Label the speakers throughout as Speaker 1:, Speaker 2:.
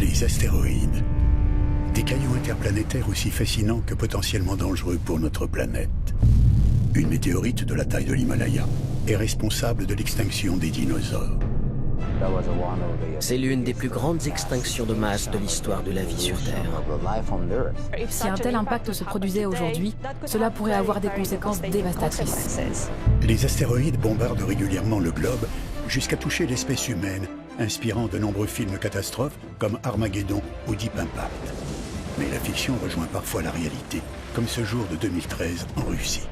Speaker 1: Les astéroïdes. Des cailloux interplanétaires aussi fascinants que potentiellement dangereux pour notre planète. Une météorite de la taille de l'Himalaya est responsable de l'extinction des dinosaures.
Speaker 2: C'est l'une des plus grandes extinctions de masse de l'histoire de la vie sur Terre.
Speaker 3: Si un tel impact se produisait aujourd'hui, cela pourrait avoir des conséquences dévastatrices.
Speaker 1: Les astéroïdes bombardent régulièrement le globe jusqu'à toucher l'espèce humaine, inspirant de nombreux films catastrophes comme Armageddon ou Deep Impact. Mais la fiction rejoint parfois la réalité, comme ce jour de 2013 en Russie.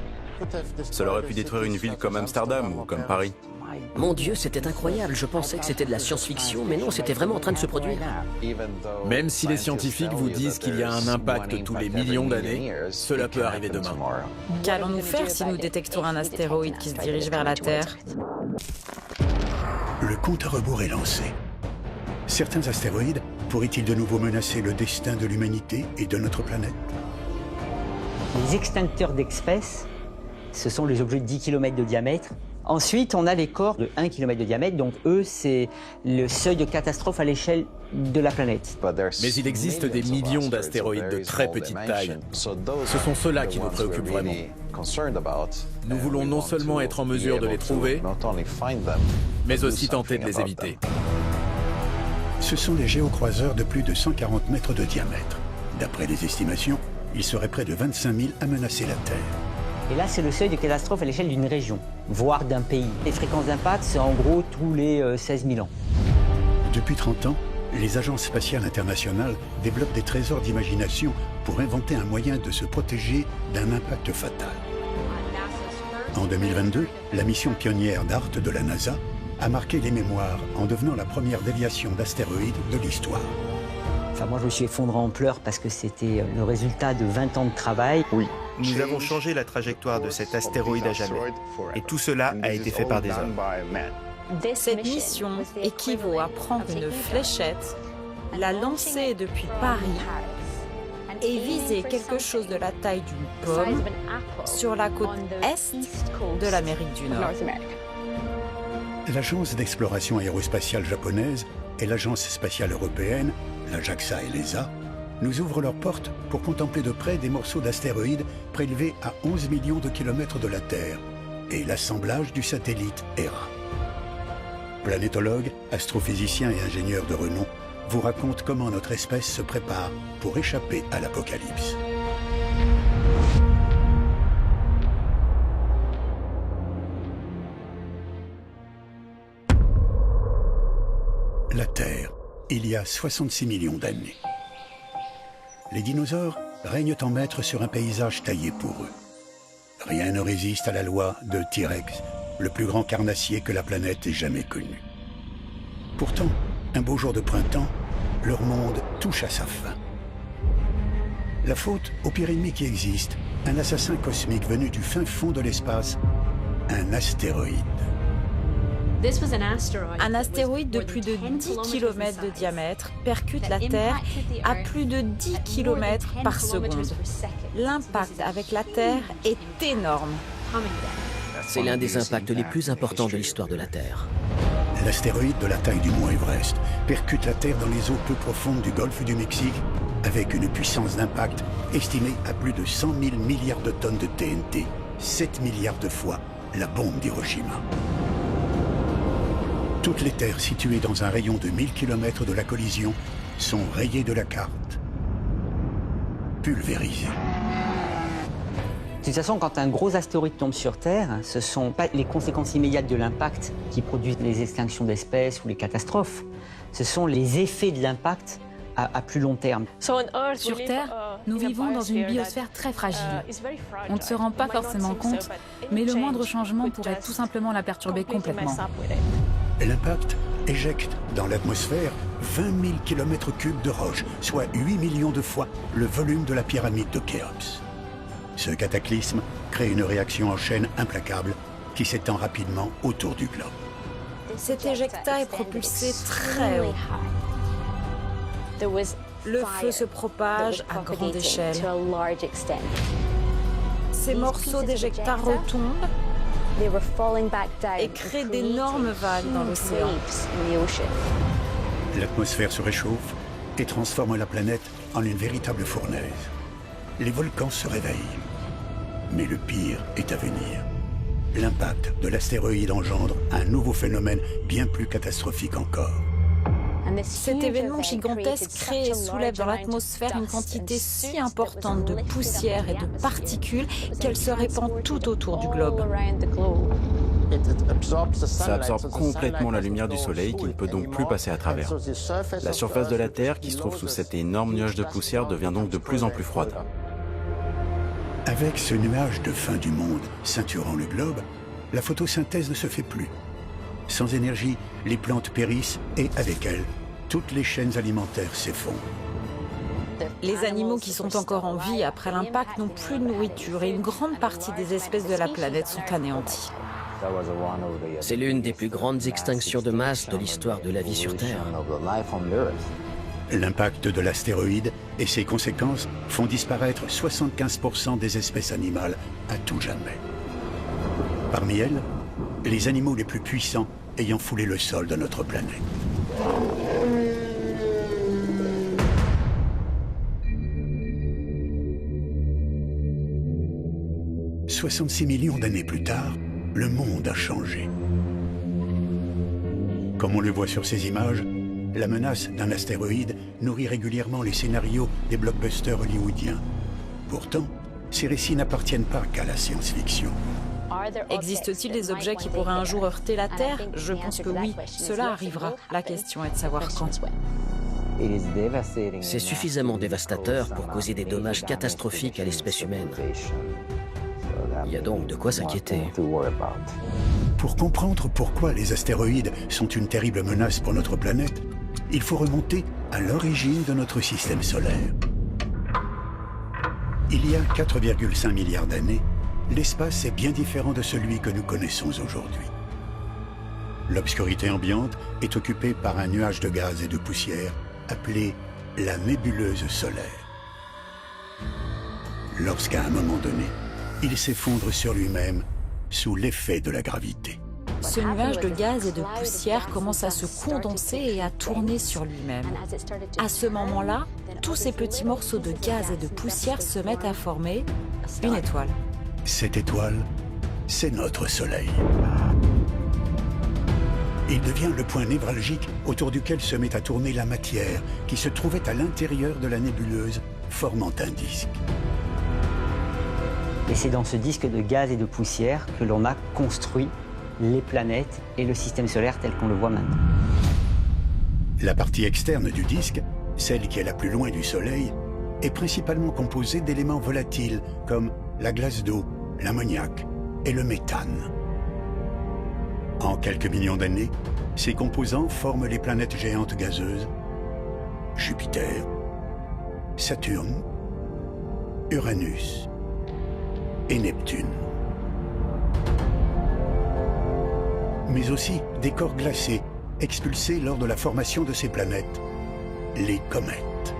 Speaker 4: Cela aurait pu détruire une ville comme Amsterdam ou comme Paris.
Speaker 2: Mon Dieu, c'était incroyable. Je pensais que c'était de la sscience-fiction, mais non, c'était vraiment en train de se produire.
Speaker 5: Même si les scientifiques vous disent qu'il y a un impact tous les millions d'années, cela peut arriver demain.
Speaker 3: Qu'allons-nous faire si nous détectons un astéroïde qui se dirige vers la Terre?
Speaker 1: Le compte à rebours est lancé. Certains astéroïdes pourraient-ils de nouveau menacer le destin de l'humanité et de notre planète?
Speaker 6: Les extincteurs d'espèces, ce sont les objets de 10 km de diamètre. Ensuite, on a les corps de 1 km de diamètre, donc eux, c'est le seuil de catastrophe à l'échelle de la planète.
Speaker 5: Mais il existe des millions d'astéroïdes de très petite taille. Ce sont ceux-là qui nous préoccupent vraiment. Nous voulons non seulement être en mesure de les trouver, mais aussi tenter de les éviter.
Speaker 1: Ce sont les géocroiseurs de plus de 140 mètres de diamètre. D'après les estimations, il serait près de 25 000 à menacer la Terre.
Speaker 6: Et là, c'est le seuil de catastrophe à l'échelle d'une région, voire d'un pays. Les fréquences d'impact, c'est en gros tous les 16 000 ans.
Speaker 1: Depuis 30 ans, les agences spatiales internationales développent des trésors d'imagination pour inventer un moyen de se protéger d'un impact fatal. En 2022, la mission pionnière DART de la NASA a marqué les mémoires en devenant la première déviation d'astéroïdes de l'histoire.
Speaker 6: Enfin, moi, je me suis effondré en pleurs parce que c'était le résultat de 20 ans de travail.
Speaker 7: Oui. Nous avons changé la trajectoire de cet astéroïde à jamais. Et tout cela a été fait par des hommes.
Speaker 3: Cette mission équivaut à prendre une fléchette, la lancer depuis Paris et viser quelque chose de la taille d'une pomme sur la côte est de l'Amérique du Nord.
Speaker 1: L'agence d'exploration aérospatiale japonaise et l'agence spatiale européenne, la JAXA et l'ESA, nous ouvrent leurs portes pour contempler de près des morceaux d'astéroïdes prélevés à 11 millions de kilomètres de la Terre et l'assemblage du satellite Hera. Planétologues, astrophysiciens et ingénieurs de renom vous racontent comment notre espèce se prépare pour échapper à l'apocalypse. La Terre, il y a 66 millions d'années. Les dinosaures règnent en maître sur un paysage taillé pour eux. Rien ne résiste à la loi de T-Rex, le plus grand carnassier que la planète ait jamais connu. Pourtant, un beau jour de printemps, leur monde touche à sa fin. La faute au pire ennemi qui existe, un assassin cosmique venu du fin fond de l'espace, un astéroïde.
Speaker 3: Un astéroïde de plus de 10 km de diamètre percute la Terre à plus de 10 km par seconde. L'impact avec la Terre est énorme.
Speaker 2: C'est l'un des impacts les plus importants de l'histoire de la Terre.
Speaker 1: L'astéroïde de la taille du mont Everest percute la Terre dans les eaux peu profondes du golfe du Mexique avec une puissance d'impact estimée à plus de 100 000 milliards de tonnes de TNT, 7 milliards de fois la bombe d'Hiroshima. Toutes les terres situées dans un rayon de 1000 km de la collision sont rayées de la carte, pulvérisées.
Speaker 6: De toute façon, quand un gros astéroïde tombe sur Terre, ce ne sont pas les conséquences immédiates de l'impact qui produisent les extinctions d'espèces ou les catastrophes. Ce sont les effets de l'impact à plus long terme.
Speaker 3: Sur Terre, nous vivons dans une biosphère très fragile. On ne se rend pas forcément compte, mais le moindre changement pourrait tout simplement la perturber complètement.
Speaker 1: L'impact éjecte dans l'atmosphère 20 000 km3 de roche, soit 8 millions de fois le volume de la pyramide de Khéops. Ce cataclysme crée une réaction en chaîne implacable qui s'étend rapidement autour du globe.
Speaker 3: Cet éjecta est propulsé très haut. Le feu se propage à grande échelle. Ces morceaux d'éjecta retombent et créent d'énormes vagues dans l'océan.
Speaker 1: L'atmosphère se réchauffe et transforme la planète en une véritable fournaise. Les volcans se réveillent. Mais le pire est à venir. L'impact de l'astéroïde engendre un nouveau phénomène bien plus catastrophique encore.
Speaker 3: Cet événement gigantesque crée et soulève dans l'atmosphère une quantité si importante de poussière et de particules qu'elle se répand tout autour du globe.
Speaker 4: Ça absorbe complètement la lumière du Soleil qui ne peut donc plus passer à travers. La surface de la Terre, qui se trouve sous cet énorme nuage de poussière, devient donc de plus en plus froide.
Speaker 1: Avec ce nuage de fin du monde ceinturant le globe, la photosynthèse ne se fait plus. Sans énergie, les plantes périssent et, avec elles, toutes les chaînes alimentaires s'effondrent.
Speaker 3: Les animaux qui sont encore en vie après l'impact n'ont plus de nourriture et une grande partie des espèces de la planète sont anéanties.
Speaker 2: C'est l'une des plus grandes extinctions de masse de l'histoire de la vie sur Terre.
Speaker 1: L'impact de l'astéroïde et ses conséquences font disparaître 75% des espèces animales à tout jamais. Parmi elles, les animaux les plus puissants ayant foulé le sol de notre planète. « 66 millions d'années plus tard, le monde a changé. Comme on le voit sur ces images, la menace d'un astéroïde nourrit régulièrement les scénarios des blockbusters hollywoodiens. Pourtant, ces récits n'appartiennent pas qu'à la science-fiction.
Speaker 3: Existe-t-il des objets qui pourraient un jour heurter la Terre? Je pense que oui, cela arrivera. La question est de savoir quand.
Speaker 2: C'est suffisamment dévastateur pour causer des dommages catastrophiques à l'espèce humaine. Il y a donc de quoi s'inquiéter.
Speaker 1: Pour comprendre pourquoi les astéroïdes sont une terrible menace pour notre planète, il faut remonter à l'origine de notre système solaire. Il y a 4,5 milliards d'années, l'espace est bien différent de celui que nous connaissons aujourd'hui. L'obscurité ambiante est occupée par un nuage de gaz et de poussière appelé la nébuleuse solaire. Lorsqu'à un moment donné, il s'effondre sur lui-même sous l'effet de la gravité.
Speaker 3: Ce nuage de gaz et de poussière commence à se condenser et à tourner sur lui-même. À ce moment-là, tous ces petits morceaux de gaz et de poussière se mettent à former une étoile.
Speaker 1: Cette étoile, c'est notre Soleil. Il devient le point névralgique autour duquel se met à tourner la matière qui se trouvait à l'intérieur de la nébuleuse, formant un disque.
Speaker 6: Et c'est dans ce disque de gaz et de poussière que l'on a construit les planètes et le système solaire tel qu'on le voit maintenant.
Speaker 1: La partie externe du disque, celle qui est la plus loin du Soleil, est principalement composée d'éléments volatiles comme la glace d'eau, l'ammoniac et le méthane. En quelques millions d'années, ces composants forment les planètes géantes gazeuses, Jupiter, Saturne, Uranus et Neptune. Mais aussi des corps glacés expulsés lors de la formation de ces planètes, les comètes.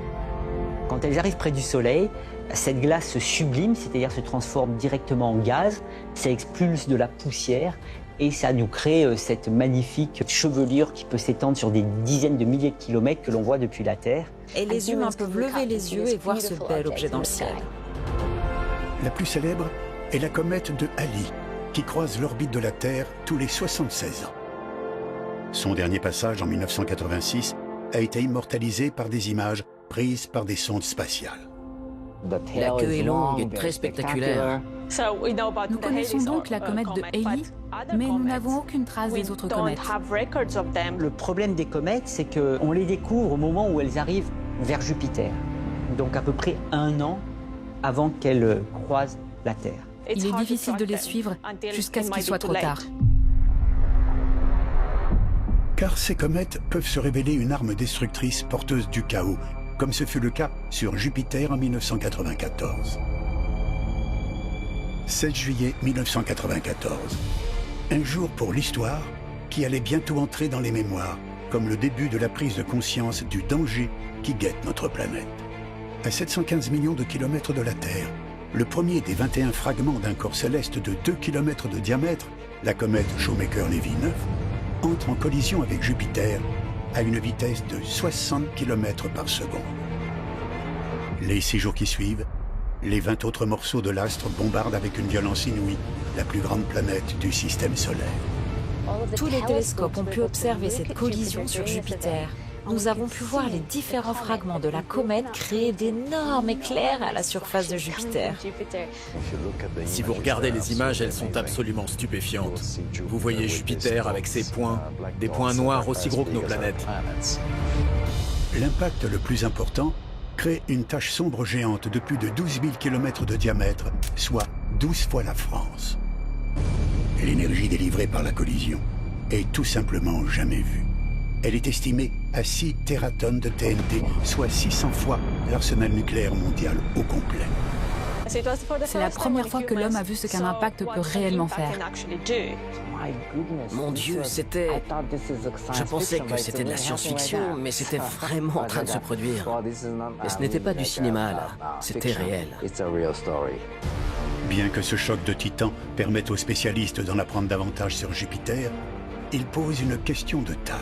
Speaker 6: Quand elles arrivent près du Soleil, cette glace se sublime, c'est-à-dire se transforme directement en gaz, ça expulse de la poussière et ça nous crée cette magnifique chevelure qui peut s'étendre sur des dizaines de milliers de kilomètres que l'on voit depuis la Terre.
Speaker 3: Et les humains peuvent lever les yeux et voir ce bel objet dans le ciel.
Speaker 1: La plus célèbre est la comète de Halley, qui croise l'orbite de la Terre tous les 76 ans. Son dernier passage en 1986 a été immortalisé par des images prises par des sondes spatiales.
Speaker 2: La queue est longue et très spectaculaire.
Speaker 8: Nous connaissons donc la comète de Halley, mais nous n'avons aucune trace des autres comètes.
Speaker 6: Le problème des comètes, c'est qu'on les découvre au moment où elles arrivent vers Jupiter, donc à peu près 1 an avant qu'elles croisent la Terre.
Speaker 8: Il est difficile de les suivre jusqu'à ce qu'il soit trop tard.
Speaker 1: Car ces comètes peuvent se révéler une arme destructrice porteuse du chaos, comme ce fut le cas sur Jupiter en 1994. 7 juillet 1994. Un jour pour l'histoire qui allait bientôt entrer dans les mémoires, comme le début de la prise de conscience du danger qui guette notre planète. À 715 millions de kilomètres de la Terre, le premier des 21 fragments d'un corps céleste de 2 km de diamètre, la comète Shoemaker-Levy 9, entre en collision avec Jupiter à une vitesse de 60 km par seconde. Les 6 jours qui suivent, les 20 autres morceaux de l'astre bombardent avec une violence inouïe la plus grande planète du système solaire.
Speaker 3: Tous les télescopes ont pu observer cette collision sur Jupiter. Nous avons pu voir les différents fragments de la comète créer d'énormes éclairs à la surface de Jupiter.
Speaker 5: Si vous regardez les images, elles sont absolument stupéfiantes. Vous voyez Jupiter avec ses points, des points noirs aussi gros que nos planètes.
Speaker 1: L'impact le plus important crée une tache sombre géante de plus de 12 000 km de diamètre, soit 12 fois la France. L'énergie délivrée par la collision est tout simplement jamais vue. Elle est estimée à 6 tératonnes de TNT, soit 600 fois l'arsenal nucléaire mondial au complet.
Speaker 8: C'est la première fois que l'homme a vu ce qu'un impact peut réellement faire.
Speaker 2: Mon Dieu, c'était... Je pensais que c'était de la science-fiction, mais c'était vraiment en train de se produire. Et ce n'était pas du cinéma, là. C'était réel.
Speaker 1: Bien que ce choc de titans permette aux spécialistes d'en apprendre davantage sur Jupiter, il pose une question de taille.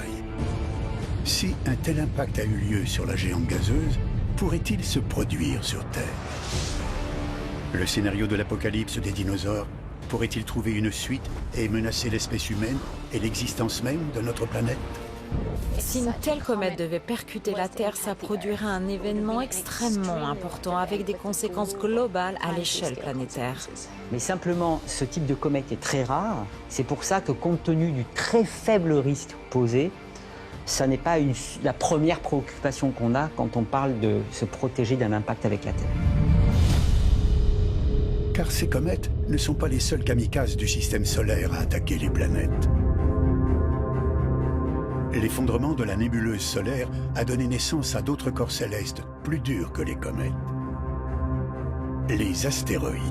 Speaker 1: Si un tel impact a eu lieu sur la géante gazeuse, pourrait-il se produire sur Terre? Le scénario de l'apocalypse des dinosaures pourrait-il trouver une suite et menacer l'espèce humaine et l'existence même de notre planète?
Speaker 3: Si une telle comète devait percuter la Terre, ça produirait un événement extrêmement important avec des conséquences globales à l'échelle planétaire.
Speaker 6: Mais simplement, ce type de comète est très rare. C'est pour ça que, compte tenu du très faible risque posé, ça n'est pas la première préoccupation qu'on a quand on parle de se protéger d'un impact avec la Terre.
Speaker 1: Car ces comètes ne sont pas les seuls kamikazes du système solaire à attaquer les planètes. L'effondrement de la nébuleuse solaire a donné naissance à d'autres corps célestes plus durs que les comètes. Les astéroïdes.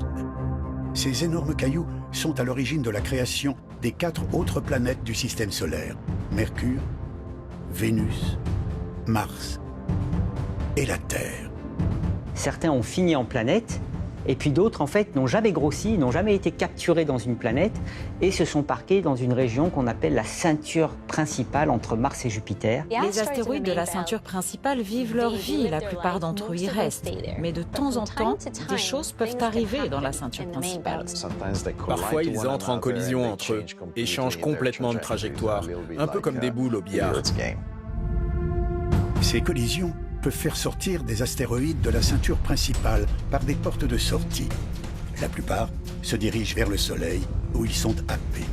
Speaker 1: Ces énormes cailloux sont à l'origine de la création des 4 autres planètes du système solaire: Mercure, Vénus, Mars et la Terre.
Speaker 6: Certains ont fini en planète, et puis d'autres, en fait, n'ont jamais grossi, n'ont jamais été capturés dans une planète et se sont parqués dans une région qu'on appelle la ceinture principale entre Mars et Jupiter.
Speaker 3: Les astéroïdes de la ceinture principale vivent leur vie, la plupart d'entre eux y restent. Mais de temps en temps, des choses peuvent arriver dans la ceinture principale.
Speaker 5: Parfois, ils entrent en collision entre eux et changent complètement de trajectoire, un peu comme des boules au billard.
Speaker 1: Ces collisions peuvent faire sortir des astéroïdes de la ceinture principale par des portes de sortie. La plupart se dirigent vers le Soleil, où ils sont happés.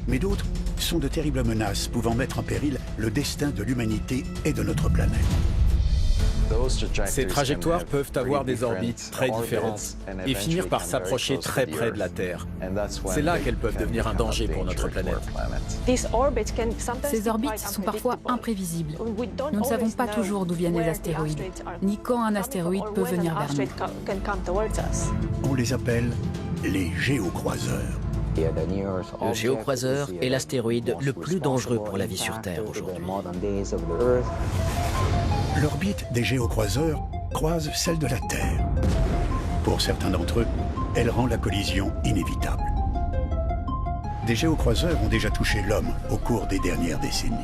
Speaker 1: Mais d'autres sont de terribles menaces pouvant mettre en péril le destin de l'humanité et de notre planète.
Speaker 5: Ces trajectoires peuvent avoir des orbites très différentes et finir par s'approcher très près de la Terre. C'est là qu'elles peuvent devenir un danger pour notre planète.
Speaker 8: Ces orbites sont parfois imprévisibles. Nous ne savons pas toujours d'où viennent les astéroïdes, ni quand un astéroïde peut venir vers nous.
Speaker 1: On les appelle les géocroiseurs.
Speaker 2: Le géocroiseur est l'astéroïde le plus dangereux pour la vie sur Terre aujourd'hui.
Speaker 1: L'orbite des géocroiseurs croise celle de la Terre. Pour certains d'entre eux, elle rend la collision inévitable. Des géocroiseurs ont déjà touché l'homme au cours des dernières décennies.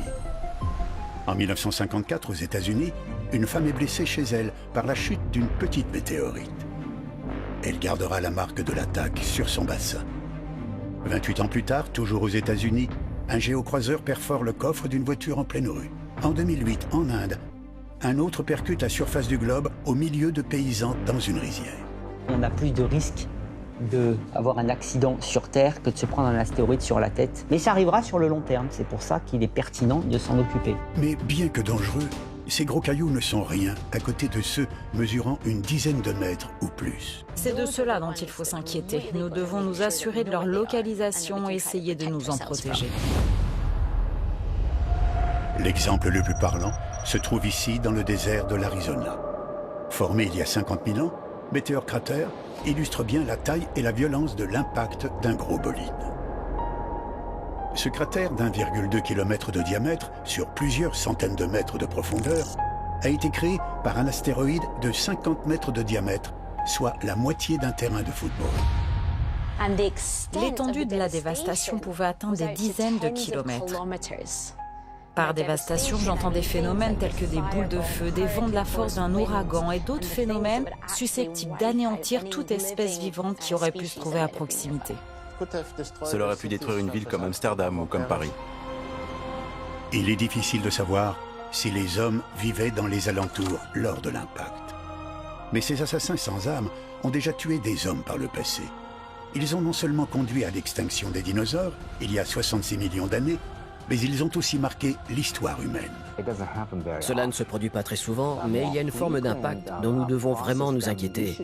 Speaker 1: En 1954, aux États-Unis, une femme est blessée chez elle par la chute d'une petite météorite. Elle gardera la marque de l'attaque sur son bassin. 28 ans plus tard, toujours aux États-Unis, un géocroiseur perfore le coffre d'une voiture en pleine rue. En 2008, en Inde, un autre percute la surface du globe au milieu de paysans dans une rizière.
Speaker 6: On a plus de risques d'avoir un accident sur Terre que de se prendre un astéroïde sur la tête. Mais ça arrivera sur le long terme, c'est pour ça qu'il est pertinent de s'en occuper.
Speaker 1: Mais bien que dangereux, ces gros cailloux ne sont rien à côté de ceux mesurant une dizaine de mètres ou plus.
Speaker 3: C'est de cela dont il faut s'inquiéter. Nous devons nous assurer de leur localisation et essayer de nous en protéger.
Speaker 1: L'exemple le plus parlant se trouve ici dans le désert de l'Arizona. Formé il y a 50 000 ans, Meteor Crater illustre bien la taille et la violence de l'impact d'un gros bolide. Ce cratère d'1,2 km de diamètre sur plusieurs centaines de mètres de profondeur a été créé par un astéroïde de 50 mètres de diamètre, soit la moitié d'un terrain de football.
Speaker 3: L'étendue de la dévastation pouvait atteindre des dizaines de kilomètres. Par dévastation, j'entends des phénomènes tels que des boules de feu, des vents de la force d'un ouragan et d'autres phénomènes susceptibles d'anéantir toute espèce vivante qui aurait pu se trouver à proximité.
Speaker 4: Cela aurait pu détruire une ville comme Amsterdam ou comme Paris.
Speaker 1: Il est difficile de savoir si les hommes vivaient dans les alentours lors de l'impact. Mais ces assassins sans âme ont déjà tué des hommes par le passé. Ils ont non seulement conduit à l'extinction des dinosaures, il y a 66 millions d'années, mais ils ont aussi marqué l'histoire humaine.
Speaker 2: Cela ne se produit pas très souvent, mais il y a une forme d'impact dont nous devons vraiment nous inquiéter.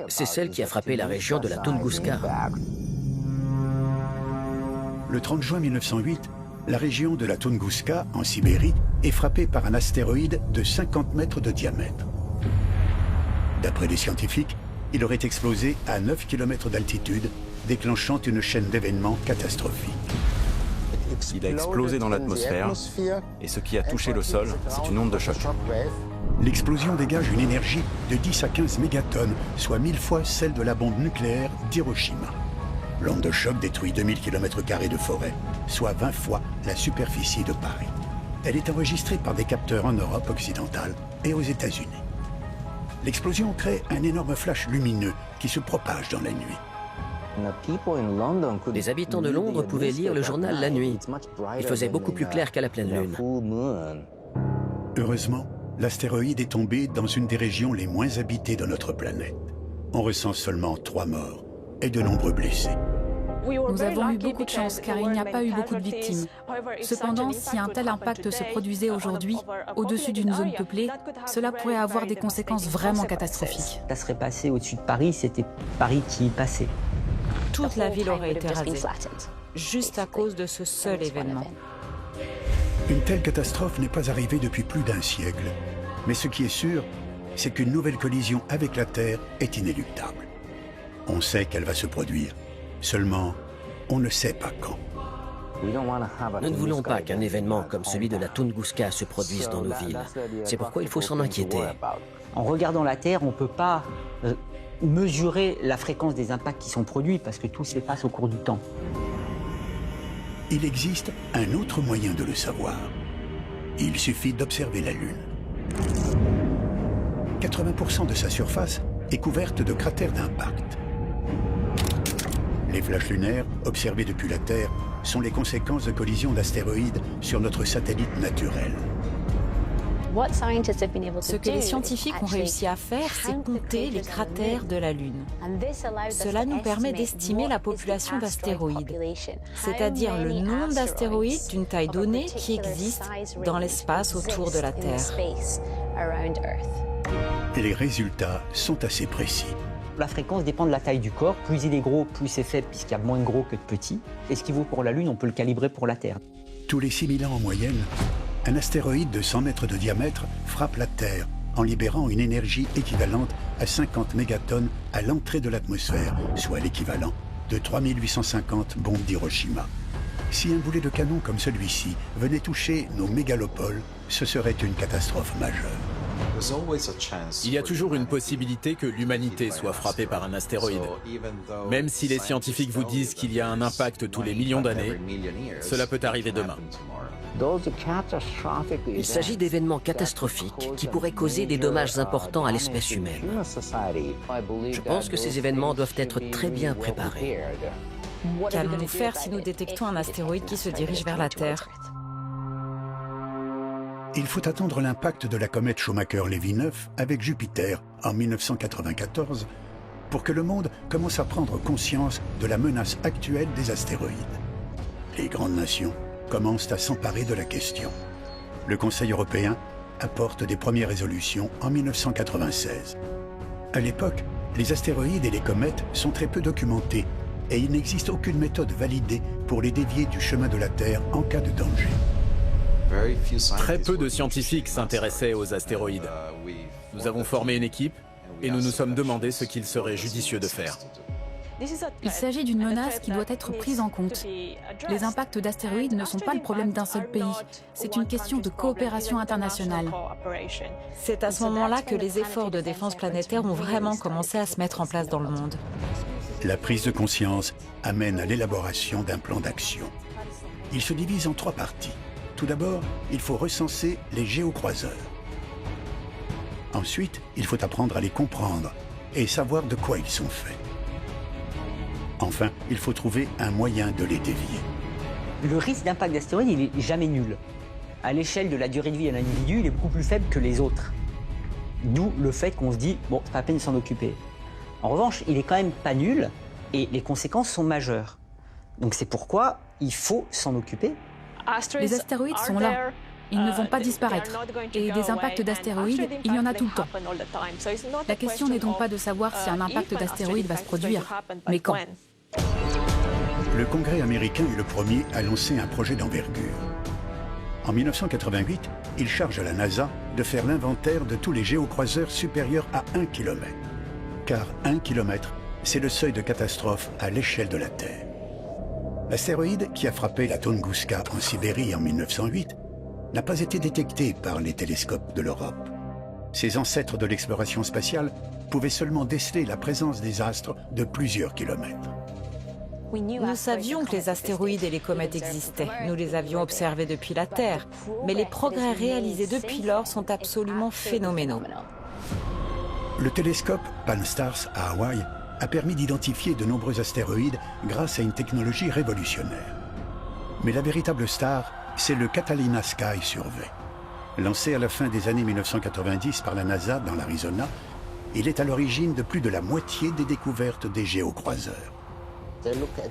Speaker 2: C'est celle qui a frappé la région de la Tunguska.
Speaker 1: Le 30 juin 1908, la région de la Tunguska, en Sibérie, est frappée par un astéroïde de 50 mètres de diamètre. D'après les scientifiques, il aurait explosé à 9 km d'altitude, déclenchant une chaîne d'événements catastrophiques.
Speaker 4: Il a explosé dans l'atmosphère, et ce qui a touché le sol, c'est une onde de choc.
Speaker 1: L'explosion dégage une énergie de 10 à 15 mégatonnes, soit 1000 fois celle de la bombe nucléaire d'Hiroshima. L'onde de choc détruit 2000 km² de forêt, soit 20 fois la superficie de Paris. Elle est enregistrée par des capteurs en Europe occidentale et aux États-Unis. L'explosion crée un énorme flash lumineux qui se propage dans la nuit.
Speaker 2: Les habitants de Londres pouvaient lire le journal la nuit. Il faisait beaucoup plus clair qu'à la pleine lune.
Speaker 1: Heureusement, l'astéroïde est tombé dans une des régions les moins habitées de notre planète. On recense seulement 3 morts et de nombreux blessés.
Speaker 8: Nous avons eu beaucoup de chance car il n'y a pas eu beaucoup de victimes. Cependant, si un tel impact se produisait aujourd'hui, au-dessus d'une zone peuplée, cela pourrait avoir des conséquences vraiment catastrophiques.
Speaker 6: Ça serait passé au-dessus de Paris, c'était Paris qui y passait.
Speaker 3: Toute la ville aurait été rasée, juste à cause de ce seul événement.
Speaker 1: Une telle catastrophe n'est pas arrivée depuis plus d'1 siècle. Mais ce qui est sûr, c'est qu'une nouvelle collision avec la Terre est inéluctable. On sait qu'elle va se produire. Seulement, on ne sait pas quand.
Speaker 2: Nous ne voulons pas qu'un événement comme celui de la Tunguska se produise dans nos villes. C'est pourquoi il faut s'en inquiéter.
Speaker 6: En regardant la Terre, on ne peut pas mesurer la fréquence des impacts qui sont produits parce que tout s'efface au cours du temps.
Speaker 1: Il existe un autre moyen de le savoir. Il suffit d'observer la Lune. 80% de sa surface est couverte de cratères d'impact. Les flashs lunaires, observés depuis la Terre, sont les conséquences de collisions d'astéroïdes sur notre satellite naturel.
Speaker 3: Ce que les scientifiques ont réussi à faire, c'est compter les cratères de la Lune. Cela nous permet d'estimer la population d'astéroïdes, c'est-à-dire le nombre d'astéroïdes d'une taille donnée qui existent dans l'espace autour de la Terre.
Speaker 1: Les résultats sont assez précis.
Speaker 6: La fréquence dépend de la taille du corps. Plus il est gros, plus c'est faible puisqu'il y a moins de gros que de petits. Et ce qui vaut pour la Lune, on peut le calibrer pour la Terre.
Speaker 1: Tous les 6000 ans en moyenne, un astéroïde de 100 mètres de diamètre frappe la Terre en libérant une énergie équivalente à 50 mégatonnes à l'entrée de l'atmosphère, soit l'équivalent de 3850 bombes d'Hiroshima. Si un boulet de canon comme celui-ci venait toucher nos mégalopoles, ce serait une catastrophe majeure.
Speaker 5: Il y a toujours une possibilité que l'humanité soit frappée par un astéroïde. Même si les scientifiques vous disent qu'il y a un impact tous les millions d'années, cela peut arriver demain.
Speaker 2: Il s'agit d'événements catastrophiques qui pourraient causer des dommages importants à l'espèce humaine. Je pense que ces événements doivent être très bien préparés.
Speaker 3: Qu'allons-nous faire si nous détectons un astéroïde qui se dirige vers la Terre ?
Speaker 1: Il faut attendre l'impact de la comète Shoemaker-Levy 9 avec Jupiter en 1994 pour que le monde commence à prendre conscience de la menace actuelle des astéroïdes. Les grandes nations commencent à s'emparer de la question. Le Conseil européen apporte des premières résolutions en 1996. À l'époque, les astéroïdes et les comètes sont très peu documentés et il n'existe aucune méthode validée pour les dévier du chemin de la Terre en cas de danger.
Speaker 5: Très peu de scientifiques s'intéressaient aux astéroïdes. Nous avons formé une équipe et nous nous sommes demandé ce qu'il serait judicieux de faire.
Speaker 8: Il s'agit d'une menace qui doit être prise en compte. Les impacts d'astéroïdes ne sont pas le problème d'un seul pays. C'est une question de coopération internationale.
Speaker 3: C'est à ce moment-là que les efforts de défense planétaire ont vraiment commencé à se mettre en place dans le monde.
Speaker 1: La prise de conscience amène à l'élaboration d'un plan d'action. Il se divise en 3 parties. Tout d'abord, il faut recenser les géocroiseurs. Ensuite, il faut apprendre à les comprendre et savoir de quoi ils sont faits. Enfin, il faut trouver un moyen de les dévier.
Speaker 6: Le risque d'impact d'astéroïde, il n'est jamais nul. À l'échelle de la durée de vie d'un individu, il est beaucoup plus faible que les autres. D'où le fait qu'on se dit, bon, c'est pas la peine de s'en occuper. En revanche, il est quand même pas nul et les conséquences sont majeures. Donc c'est pourquoi il faut s'en occuper.
Speaker 8: Les astéroïdes sont là. Ils ne vont pas disparaître. Et des impacts d'astéroïdes, il y en a tout le temps. La question n'est donc pas de savoir si un impact d'astéroïde va se produire, mais quand.
Speaker 1: Le Congrès américain est le premier à lancer un projet d'envergure. En 1988, il charge la NASA de faire l'inventaire de tous les géocroiseurs supérieurs à 1 km. Car 1 km, c'est le seuil de catastrophe à l'échelle de la Terre. L'astéroïde qui a frappé la Tunguska en Sibérie en 1908 n'a pas été détecté par les télescopes de l'Europe. Ses ancêtres de l'exploration spatiale pouvaient seulement déceler la présence des astres de plusieurs kilomètres.
Speaker 3: Nous savions que les astéroïdes et les comètes existaient. Nous les avions observés depuis la Terre. Mais les progrès réalisés depuis lors sont absolument phénoménaux.
Speaker 1: Le télescope Pan-STARRS à Hawaï a permis d'identifier de nombreux astéroïdes grâce à une technologie révolutionnaire. Mais la véritable star, c'est le Catalina Sky Survey. Lancé à la fin des années 1990 par la NASA dans l'Arizona, il est à l'origine de plus de la moitié des découvertes des géocroiseurs.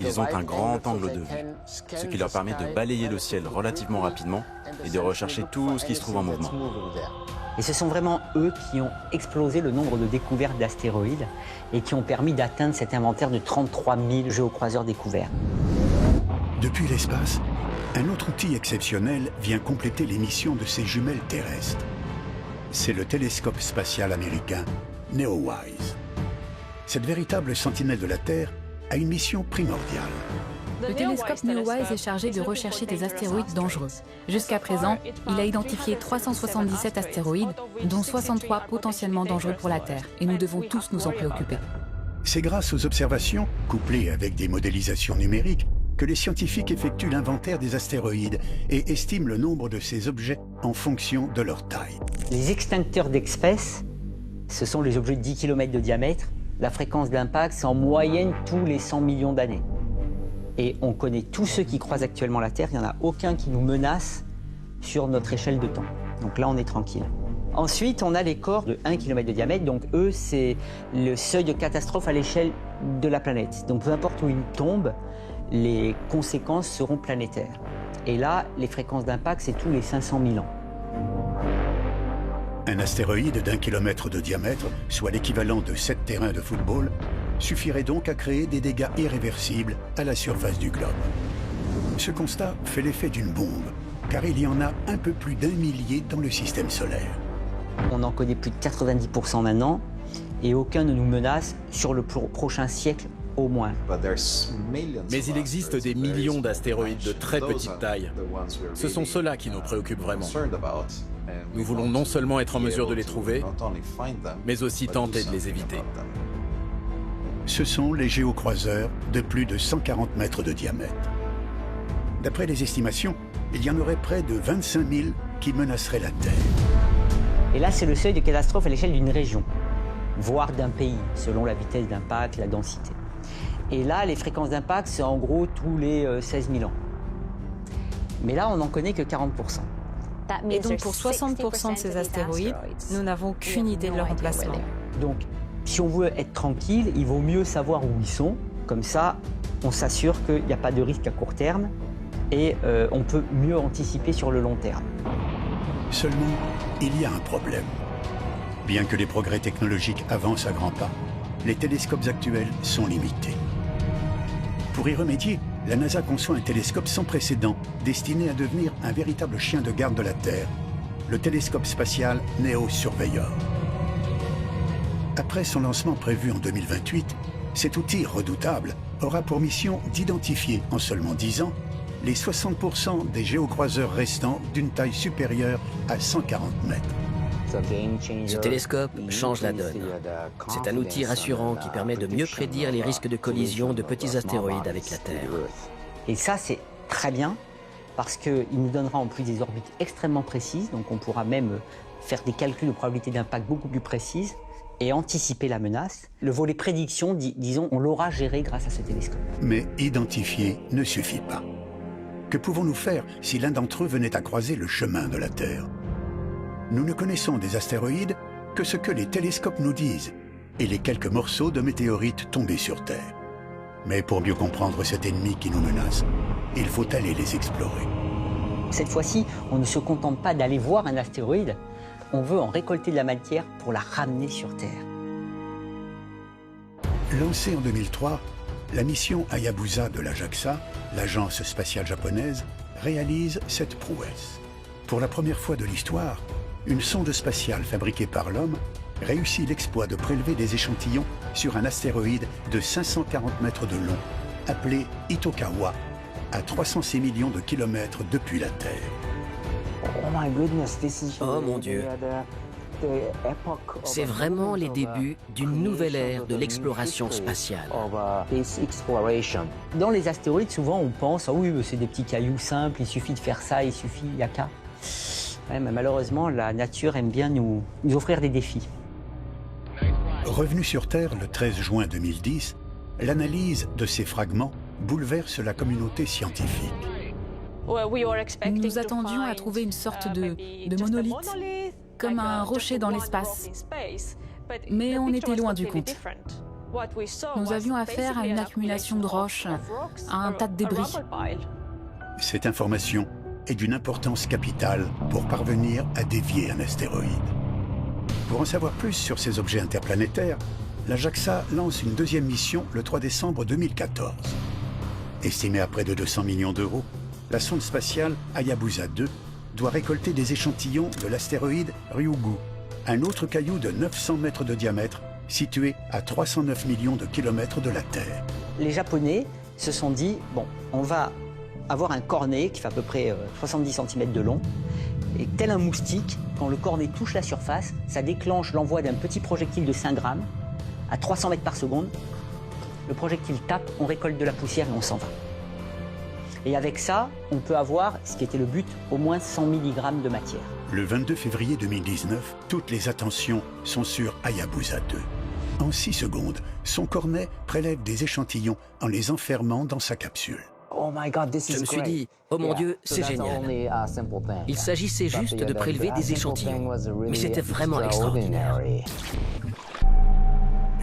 Speaker 4: Ils ont un grand angle de vue, ce qui leur permet de balayer le ciel relativement rapidement et de rechercher tout ce qui se trouve en mouvement.
Speaker 6: Et ce sont vraiment eux qui ont explosé le nombre de découvertes d'astéroïdes et qui ont permis d'atteindre cet inventaire de 33 000 géocroiseurs découverts.
Speaker 1: Depuis l'espace, un autre outil exceptionnel vient compléter les missions de ces jumelles terrestres. C'est le télescope spatial américain NEOWISE. Cette véritable sentinelle de la Terre a une mission primordiale.
Speaker 8: Le télescope NEOWISE est chargé de rechercher des astéroïdes dangereux. Jusqu'à présent, il a identifié 377 astéroïdes, dont 63 potentiellement dangereux pour la Terre. Et nous devons tous nous en préoccuper.
Speaker 1: C'est grâce aux observations, couplées avec des modélisations numériques, que les scientifiques effectuent l'inventaire des astéroïdes et estiment le nombre de ces objets en fonction de leur taille.
Speaker 6: Les extincteurs d'espèces, ce sont les objets de 10 km de diamètre. La fréquence d'impact, c'est en moyenne tous les 100 millions d'années. Et on connaît tous ceux qui croisent actuellement la Terre, il n'y en a aucun qui nous menace sur notre échelle de temps. Donc là, on est tranquille. Ensuite, on a les corps de 1 km de diamètre, donc eux, c'est le seuil de catastrophe à l'échelle de la planète. Donc peu importe où ils tombent, les conséquences seront planétaires. Et là, les fréquences d'impact, c'est tous les 500 000 ans.
Speaker 1: Un astéroïde d'1 kilomètre de diamètre, soit l'équivalent de 7 terrains de football, suffirait donc à créer des dégâts irréversibles à la surface du globe. Ce constat fait l'effet d'une bombe, car il y en a un peu plus d'1 millier dans le système solaire.
Speaker 6: On en connaît plus de 90% maintenant, et aucun ne nous menace sur le prochain siècle au moins.
Speaker 5: Mais il existe des millions d'astéroïdes de très petite taille. Ce sont ceux-là qui nous préoccupent vraiment. Nous voulons non seulement être en mesure de les trouver, mais aussi tenter de les éviter.
Speaker 1: Ce sont les géocroiseurs de plus de 140 mètres de diamètre. D'après les estimations, il y en aurait près de 25 000 qui menaceraient la Terre.
Speaker 6: Et là, c'est le seuil de catastrophe à l'échelle d'une région, voire d'un pays, selon la vitesse d'impact, la densité. Et là, les fréquences d'impact, c'est en gros tous les 16 000 ans. Mais là, on n'en connaît que 40%.
Speaker 3: Et donc pour 60% de ces astéroïdes, nous n'avons aucune idée de leur emplacement.
Speaker 6: Donc, si on veut être tranquille, il vaut mieux savoir où ils sont. Comme ça, on s'assure qu'il n'y a pas de risque à court terme et on peut mieux anticiper sur le long terme.
Speaker 1: Seulement, il y a un problème. Bien que les progrès technologiques avancent à grands pas, les télescopes actuels sont limités. Pour y remédier, la NASA conçoit un télescope sans précédent destiné à devenir un véritable chien de garde de la Terre, le télescope spatial NEO Surveyor. Après son lancement prévu en 2028, cet outil redoutable aura pour mission d'identifier en seulement 10 ans les 60% des géocroiseurs restants d'une taille supérieure à 140 mètres.
Speaker 2: Ce télescope change la donne. C'est un outil rassurant qui permet de mieux prédire les risques de collision de petits astéroïdes avec la Terre.
Speaker 6: Et ça, c'est très bien, parce qu'il nous donnera en plus des orbites extrêmement précises, donc on pourra même faire des calculs de probabilité d'impact beaucoup plus précises et anticiper la menace. Le volet prédiction, disons, on l'aura géré grâce à ce télescope.
Speaker 1: Mais identifier ne suffit pas. Que pouvons-nous faire si l'un d'entre eux venait à croiser le chemin de la Terre? Nous ne connaissons des astéroïdes que ce que les télescopes nous disent et les quelques morceaux de météorites tombés sur Terre. Mais pour mieux comprendre cet ennemi qui nous menace, il faut aller les explorer.
Speaker 6: Cette fois-ci, on ne se contente pas d'aller voir un astéroïde, on veut en récolter de la matière pour la ramener sur Terre.
Speaker 1: Lancée en 2003, la mission Hayabusa de la JAXA, l'agence spatiale japonaise, réalise cette prouesse. Pour la première fois de l'histoire, une sonde spatiale fabriquée par l'homme réussit l'exploit de prélever des échantillons sur un astéroïde de 540 mètres de long, appelé Itokawa, à 306 millions de kilomètres depuis la Terre.
Speaker 2: Oh mon Dieu. C'est vraiment les débuts d'une nouvelle ère de l'exploration spatiale.
Speaker 6: Dans les astéroïdes, souvent on pense, ah oui, c'est des petits cailloux simples, il suffit de faire ça, il n'y a qu'à. Ouais, mais malheureusement, la nature aime bien nous offrir des défis.
Speaker 1: Revenu sur Terre le 13 juin 2010, l'analyse de ces fragments bouleverse la communauté scientifique.
Speaker 8: Nous nous attendions à trouver une sorte de monolithe, comme un rocher dans l'espace. Mais on était loin du compte. Nous avions affaire à une accumulation de roches, à un tas de débris.
Speaker 1: Cette information est d'une importance capitale pour parvenir à dévier un astéroïde. Pour en savoir plus sur ces objets interplanétaires, la JAXA lance une deuxième mission le 3 décembre 2014. Estimée à près de 200 millions d'euros, la sonde spatiale Hayabusa 2 doit récolter des échantillons de l'astéroïde Ryugu, un autre caillou de 900 mètres de diamètre situé à 309 millions de kilomètres de la Terre.
Speaker 6: Les Japonais se sont dit, bon, on va avoir un cornet qui fait à peu près 70 cm de long, et tel un moustique, quand le cornet touche la surface, ça déclenche l'envoi d'un petit projectile de 5 grammes à 300 mètres par seconde. Le projectile tape, on récolte de la poussière et on s'en va. Et avec ça, on peut avoir, ce qui était le but, au moins 100 mg de matière.
Speaker 1: Le 22 février 2019, toutes les attentions sont sur Hayabusa 2. En 6 secondes, son cornet prélève des échantillons en les enfermant dans sa capsule.
Speaker 2: Je me suis dit, oh mon Dieu, c'est génial. Il s'agissait juste de prélever des échantillons, mais c'était vraiment extraordinaire.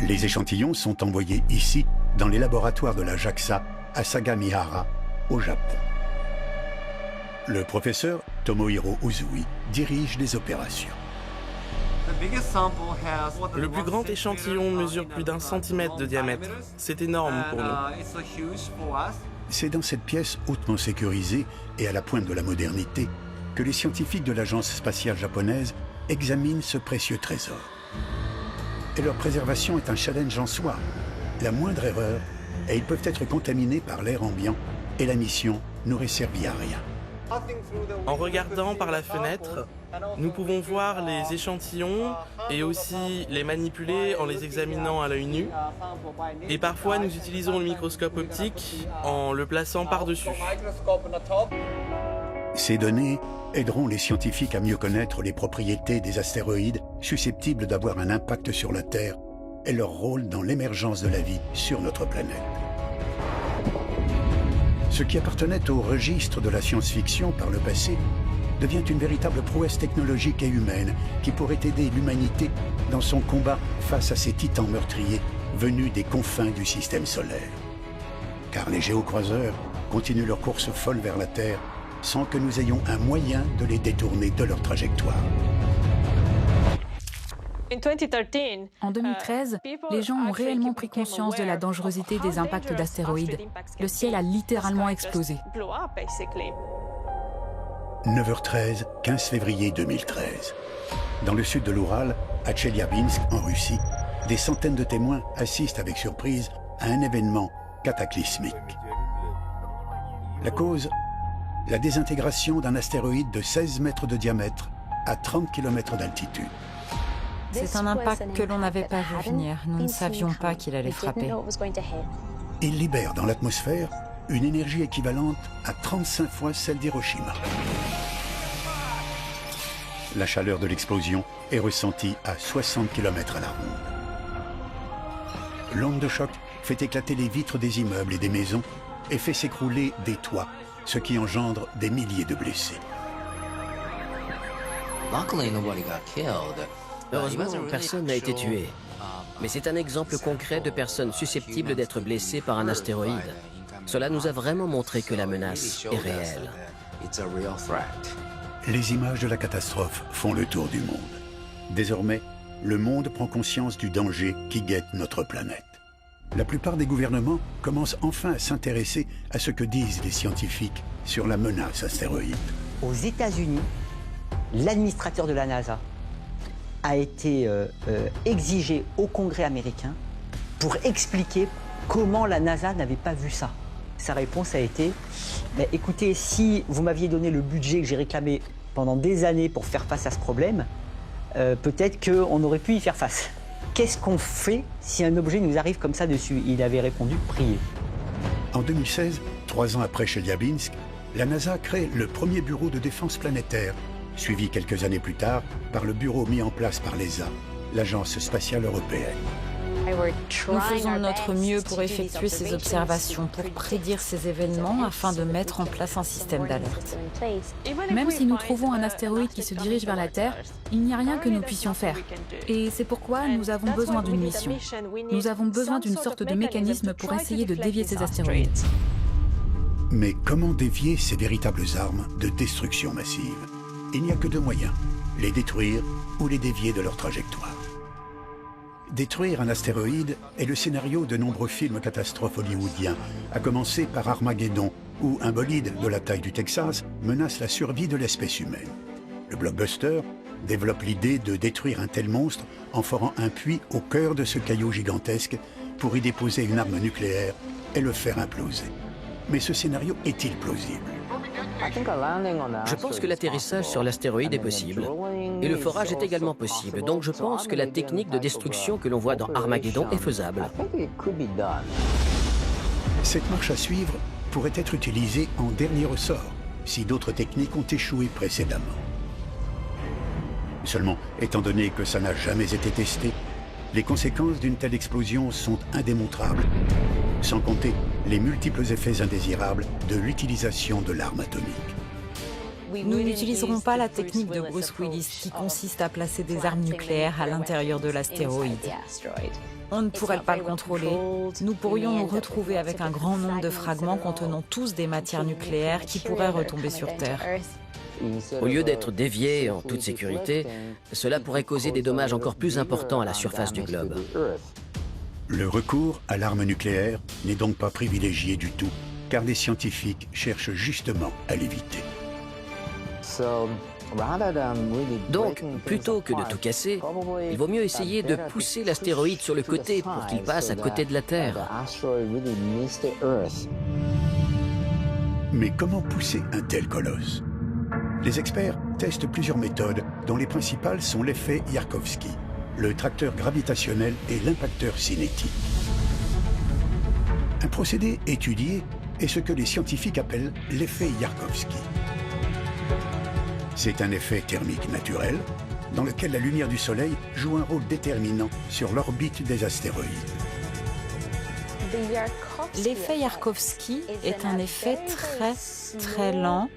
Speaker 1: Les échantillons sont envoyés ici, dans les laboratoires de la JAXA, à Sagamihara, au Japon. Le professeur Tomohiro Uzui dirige les opérations.
Speaker 9: Le plus grand échantillon mesure plus d'1 centimètre de diamètre. C'est énorme pour nous.
Speaker 1: C'est dans cette pièce hautement sécurisée et à la pointe de la modernité que les scientifiques de l'agence spatiale japonaise examinent ce précieux trésor. Et leur préservation est un challenge en soi. La moindre erreur, et ils peuvent être contaminés par l'air ambiant, et la mission n'aurait servi à rien.
Speaker 9: En regardant par la fenêtre, nous pouvons voir les échantillons et aussi les manipuler en les examinant à l'œil nu. Et parfois, nous utilisons le microscope optique en le plaçant par-dessus.
Speaker 1: Ces données aideront les scientifiques à mieux connaître les propriétés des astéroïdes susceptibles d'avoir un impact sur la Terre et leur rôle dans l'émergence de la vie sur notre planète. Ce qui appartenait au registre de la science-fiction par le passé devient une véritable prouesse technologique et humaine qui pourrait aider l'humanité dans son combat face à ces titans meurtriers venus des confins du système solaire. Car les géocroiseurs continuent leur course folle vers la Terre sans que nous ayons un moyen de les détourner de leur trajectoire.
Speaker 8: En 2013, les gens ont réellement pris conscience de la dangerosité des impacts d'astéroïdes. Le ciel a littéralement explosé.
Speaker 1: 9h13, 15 février 2013. Dans le sud de l'Oural, à Tcheliabinsk, en Russie, des centaines de témoins assistent avec surprise à un événement cataclysmique. La cause, la désintégration d'un astéroïde de 16 mètres de diamètre à 30 km d'altitude.
Speaker 3: C'est un impact que l'on n'avait pas vu venir. Nous ne savions pas qu'il allait frapper.
Speaker 1: Il libère dans l'atmosphère une énergie équivalente à 35 fois celle d'Hiroshima. La chaleur de l'explosion est ressentie à 60 km à la ronde. L'onde de choc fait éclater les vitres des immeubles et des maisons et fait s'écrouler des toits, ce qui engendre des milliers de blessés.
Speaker 2: Heureusement, personne n'a été tué. Mais c'est un exemple concret de personnes susceptibles d'être blessées par un astéroïde. Cela nous a vraiment montré que la menace est réelle.
Speaker 1: Les images de la catastrophe font le tour du monde. Désormais, le monde prend conscience du danger qui guette notre planète. La plupart des gouvernements commencent enfin à s'intéresser à ce que disent les scientifiques sur la menace astéroïde.
Speaker 6: Aux États-Unis, l'administrateur de la NASA a été exigé au Congrès américain pour expliquer comment la NASA n'avait pas vu ça. Sa réponse a été « Écoutez, si vous m'aviez donné le budget que j'ai réclamé pendant des années pour faire face à ce problème, peut-être qu'on aurait pu y faire face. Qu'est-ce qu'on fait si un objet nous arrive comme ça dessus ?» Il avait répondu « Priez ».
Speaker 1: En 2016, 3 ans après Chelyabinsk, la NASA crée le premier bureau de défense planétaire, suivi quelques années plus tard par le bureau mis en place par l'ESA, l'Agence spatiale européenne.
Speaker 3: Nous faisons notre mieux pour effectuer ces observations, pour prédire ces événements afin de mettre en place un système d'alerte.
Speaker 8: Même si nous trouvons un astéroïde qui se dirige vers la Terre, il n'y a rien que nous puissions faire. Et c'est pourquoi nous avons besoin d'une mission. Nous avons besoin d'une sorte de mécanisme pour essayer de dévier ces astéroïdes.
Speaker 1: Mais comment dévier ces véritables armes de destruction massive? Il n'y a que 2 moyens, les détruire ou les dévier de leur trajectoire. Détruire un astéroïde est le scénario de nombreux films catastrophes hollywoodiens, à commencer par Armageddon, où un bolide de la taille du Texas menace la survie de l'espèce humaine. Le blockbuster développe l'idée de détruire un tel monstre en forant un puits au cœur de ce caillou gigantesque pour y déposer une arme nucléaire et le faire imploser. Mais ce scénario est-il plausible?
Speaker 2: Je pense que l'atterrissage sur l'astéroïde est possible. Et le forage est également possible. Donc je pense que la technique de destruction que l'on voit dans Armageddon est faisable.
Speaker 1: Cette marche à suivre pourrait être utilisée en dernier ressort, si d'autres techniques ont échoué précédemment. Seulement, étant donné que ça n'a jamais été testé, les conséquences d'une telle explosion sont indémontrables, sans compter les multiples effets indésirables de l'utilisation de l'arme atomique.
Speaker 3: Nous n'utiliserons pas la technique de Bruce Willis qui consiste à placer des armes nucléaires à l'intérieur de l'astéroïde. On ne pourrait pas le contrôler. Nous pourrions nous retrouver avec un grand nombre de fragments contenant tous des matières nucléaires qui pourraient retomber sur Terre.
Speaker 2: Au lieu d'être dévié en toute sécurité, cela pourrait causer des dommages encore plus importants à la surface du globe.
Speaker 1: Le recours à l'arme nucléaire n'est donc pas privilégié du tout, car les scientifiques cherchent justement à l'éviter.
Speaker 2: Donc, plutôt que de tout casser, il vaut mieux essayer de pousser l'astéroïde sur le côté pour qu'il passe à côté de la Terre.
Speaker 1: Mais comment pousser un tel colosse? Les experts testent plusieurs méthodes, dont les principales sont l'effet Yarkovsky, le tracteur gravitationnel et l'impacteur cinétique. Un procédé étudié est ce que les scientifiques appellent l'effet Yarkovsky. C'est un effet thermique naturel dans lequel la lumière du Soleil joue un rôle déterminant sur l'orbite des astéroïdes.
Speaker 3: L'effet Yarkovsky est un effet très lent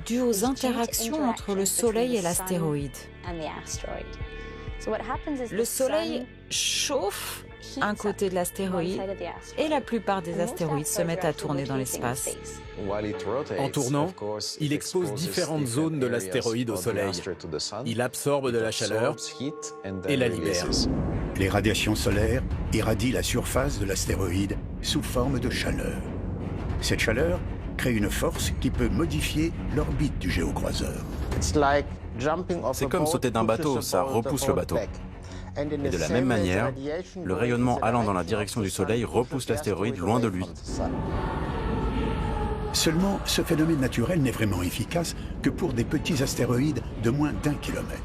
Speaker 3: dû aux interactions entre le Soleil et l'astéroïde. Le Soleil chauffe un côté de l'astéroïde et la plupart des astéroïdes se mettent à tourner dans l'espace.
Speaker 5: En tournant, il expose différentes zones de l'astéroïde au Soleil. Il absorbe de la chaleur et la libère.
Speaker 1: Les radiations solaires irradient la surface de l'astéroïde sous forme de chaleur. Cette chaleur crée une force qui peut modifier l'orbite du géocroiseur.
Speaker 4: C'est comme sauter d'un bateau, ça repousse le bateau. Et de la même manière, le rayonnement allant dans la direction du Soleil repousse l'astéroïde loin de lui.
Speaker 1: Seulement, ce phénomène naturel n'est vraiment efficace que pour des petits astéroïdes de moins d'1 kilomètre.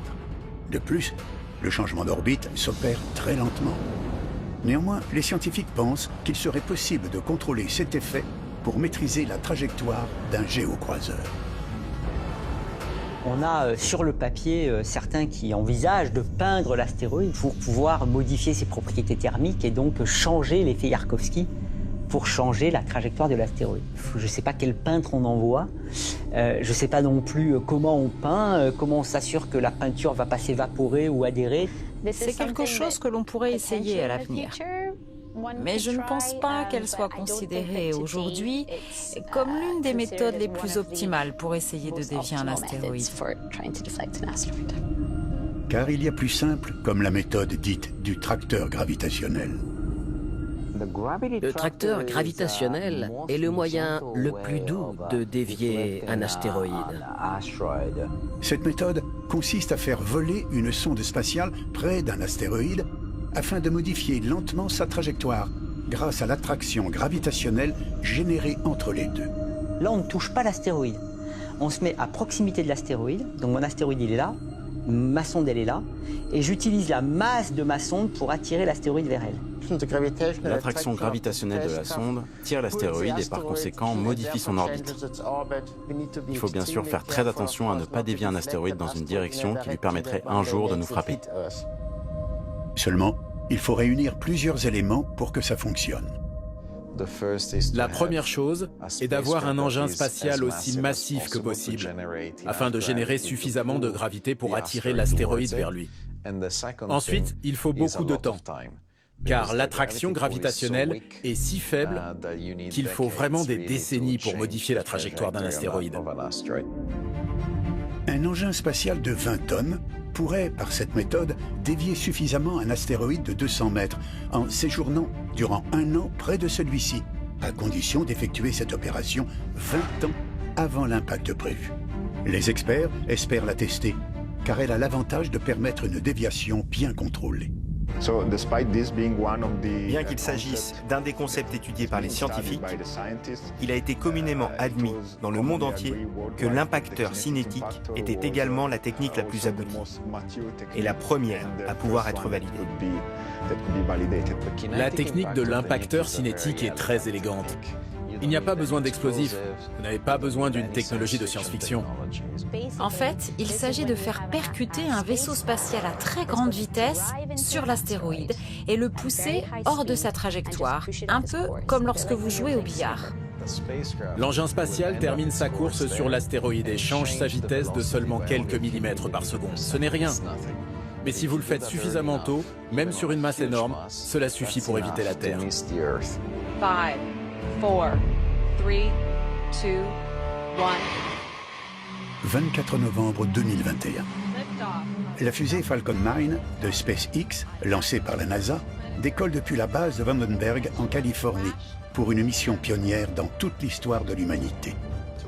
Speaker 1: De plus, le changement d'orbite s'opère très lentement. Néanmoins, les scientifiques pensent qu'il serait possible de contrôler cet effet pour maîtriser la trajectoire d'un géocroiseur.
Speaker 6: On a sur le papier certains qui envisagent de peindre l'astéroïde pour pouvoir modifier ses propriétés thermiques et donc changer l'effet Yarkovsky pour changer la trajectoire de l'astéroïde. Je ne sais pas quel peintre on envoie, je ne sais pas non plus comment on peint, comment on s'assure que la peinture ne va pas s'évaporer ou adhérer.
Speaker 3: C'est quelque chose que l'on pourrait essayer à l'avenir. Mais je ne pense pas qu'elle soit considérée aujourd'hui comme l'une des méthodes les plus optimales pour essayer de dévier un astéroïde.
Speaker 1: Car il y a plus simple, comme la méthode dite du tracteur gravitationnel.
Speaker 2: Le tracteur gravitationnel est le moyen le plus doux de dévier un astéroïde.
Speaker 1: Cette méthode consiste à faire voler une sonde spatiale près d'un astéroïde afin de modifier lentement sa trajectoire grâce à l'attraction gravitationnelle générée entre les deux.
Speaker 6: Là, on ne touche pas l'astéroïde. On se met à proximité de l'astéroïde. Donc mon astéroïde, il est là, ma sonde, elle est là, et j'utilise la masse de ma sonde pour attirer l'astéroïde vers elle.
Speaker 4: L'attraction gravitationnelle de la sonde tire l'astéroïde et par conséquent modifie son orbite. Il faut bien sûr faire très attention à ne pas dévier un astéroïde dans une direction qui lui permettrait un jour de nous frapper.
Speaker 1: Seulement, il faut réunir plusieurs éléments pour que ça fonctionne.
Speaker 5: La première chose est d'avoir un engin spatial aussi massif que possible, afin de générer suffisamment de gravité pour attirer l'astéroïde vers lui. Ensuite, il faut beaucoup de temps, car l'attraction gravitationnelle est si faible qu'il faut vraiment des décennies pour modifier la trajectoire d'un astéroïde.
Speaker 1: Un engin spatial de 20 tonnes pourrait, par cette méthode, dévier suffisamment un astéroïde de 200 mètres en séjournant durant 1 an près de celui-ci, à condition d'effectuer cette opération 20 ans avant l'impact prévu. Les experts espèrent la tester, car elle a l'avantage de permettre une déviation bien contrôlée.
Speaker 7: Bien qu'il s'agisse d'un des concepts étudiés par les scientifiques, il a été communément admis dans le monde entier que l'impacteur cinétique était également la technique la plus aboutie et la première à pouvoir être validée.
Speaker 5: La technique de l'impacteur cinétique est très élégante. Il n'y a pas besoin d'explosifs, vous n'avez pas besoin d'une technologie de science-fiction.
Speaker 3: En fait, il s'agit de faire percuter un vaisseau spatial à très grande vitesse sur l'astéroïde et le pousser hors de sa trajectoire, un peu comme lorsque vous jouez au billard.
Speaker 5: L'engin spatial termine sa course sur l'astéroïde et change sa vitesse de seulement quelques millimètres par seconde. Ce n'est rien. Mais si vous le faites suffisamment tôt, même sur une masse énorme, cela suffit pour éviter la Terre.
Speaker 10: 5, 4, 3, 2, 1.
Speaker 1: 24 novembre 2021. La fusée Falcon 9 de SpaceX, lancée par la NASA, décolle depuis la base de Vandenberg en Californie pour une mission pionnière dans toute l'histoire de l'humanité.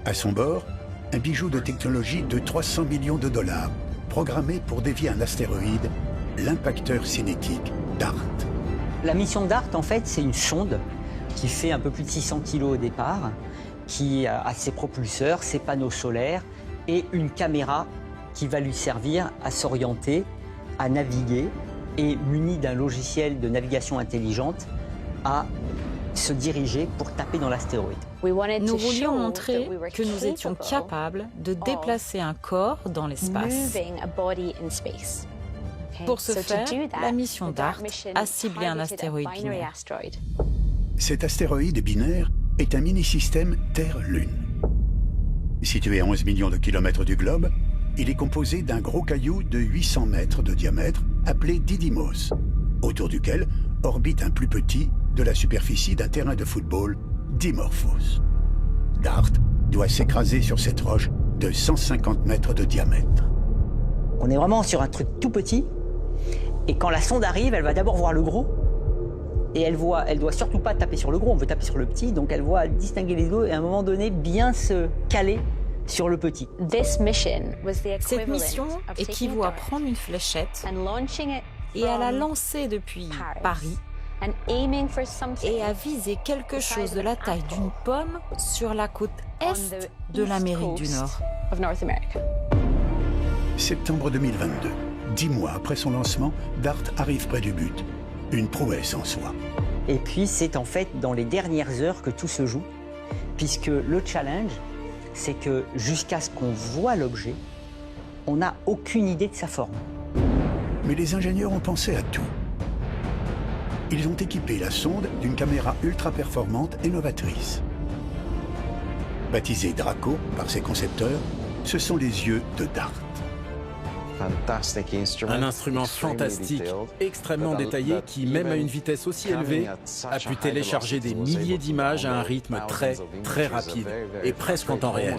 Speaker 1: À son bord, un bijou de technologie de 300 millions de dollars, programmé pour dévier un astéroïde, l'impacteur cinétique DART.
Speaker 6: La mission DART, en fait, c'est une sonde qui fait un peu plus de 600 kg au départ, qui a ses propulseurs, ses panneaux solaires et une caméra qui va lui servir à s'orienter, à naviguer et, muni d'un logiciel de navigation intelligente, à se diriger pour taper dans l'astéroïde.
Speaker 3: Nous voulions montrer que nous étions capables de déplacer un corps dans l'espace. Pour ce faire, la mission DART a ciblé un astéroïde binaire.
Speaker 1: Cet astéroïde binaire est un mini-système Terre-Lune. Situé à 11 millions de kilomètres du globe, il est composé d'un gros caillou de 800 mètres de diamètre appelé Didymos, autour duquel orbite un plus petit de la superficie d'un terrain de football, Dimorphos. DART doit s'écraser sur cette roche de 150 mètres de diamètre.
Speaker 6: On est vraiment sur un truc tout petit, et quand la sonde arrive, elle va d'abord voir le gros, et elle doit surtout pas taper sur le gros, on veut taper sur le petit, donc elle voit distinguer les deux et à un moment donné bien se caler sur le petit.
Speaker 3: Cette mission équivaut à prendre une fléchette et à la lancer depuis Paris et à viser quelque chose de la taille d'une pomme sur la côte est de l'Amérique du Nord.
Speaker 1: Septembre 2022, 10 mois après son lancement, DART arrive près du but. Une prouesse en soi.
Speaker 6: Et puis c'est en fait dans les dernières heures que tout se joue, puisque le challenge, c'est que jusqu'à ce qu'on voit l'objet, on n'a aucune idée de sa forme.
Speaker 1: Mais les ingénieurs ont pensé à tout. Ils ont équipé la sonde d'une caméra ultra performante et novatrice. Baptisée Draco par ses concepteurs, ce sont les yeux de DART.
Speaker 5: Un instrument fantastique, extrêmement détaillé, qui, même à une vitesse aussi élevée, a pu télécharger des milliers d'images à un rythme très rapide et presque en temps réel.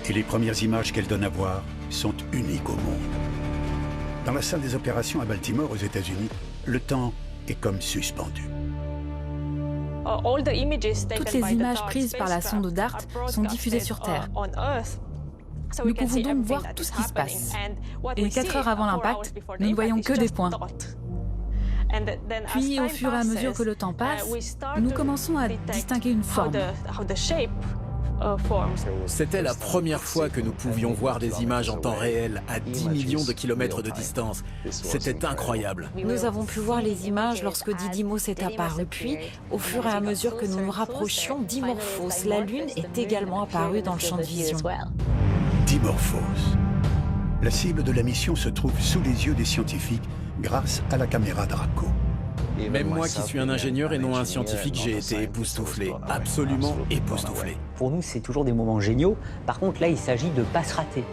Speaker 1: Et les premières images qu'elle donne à voir sont uniques au monde. Dans la salle des opérations à Baltimore, aux États-Unis, le temps est comme suspendu.
Speaker 8: Toutes les images prises par la sonde DART sont diffusées sur Terre. Nous pouvons donc voir tout ce qui se passe. Et 4 heures avant l'impact, nous ne voyons que des points. Puis, au fur et à mesure que le temps passe, nous commençons à distinguer une forme.
Speaker 5: C'était la première fois que nous pouvions voir des images en temps réel à 10 millions de kilomètres de distance. C'était incroyable.
Speaker 3: Nous avons pu voir les images lorsque Didymos est apparu. Puis, au fur et à mesure que nous nous rapprochions, Dimorphos, la Lune, est également apparue dans le champ de vision.
Speaker 1: Dimorphos. La cible de la mission se trouve sous les yeux des scientifiques grâce à la caméra Draco.
Speaker 5: Même moi qui suis un ingénieur et non un scientifique, j'ai été époustouflé, absolument époustouflé.
Speaker 6: Pour nous, c'est toujours des moments géniaux. Par contre, là, il s'agit de ne pas se rater.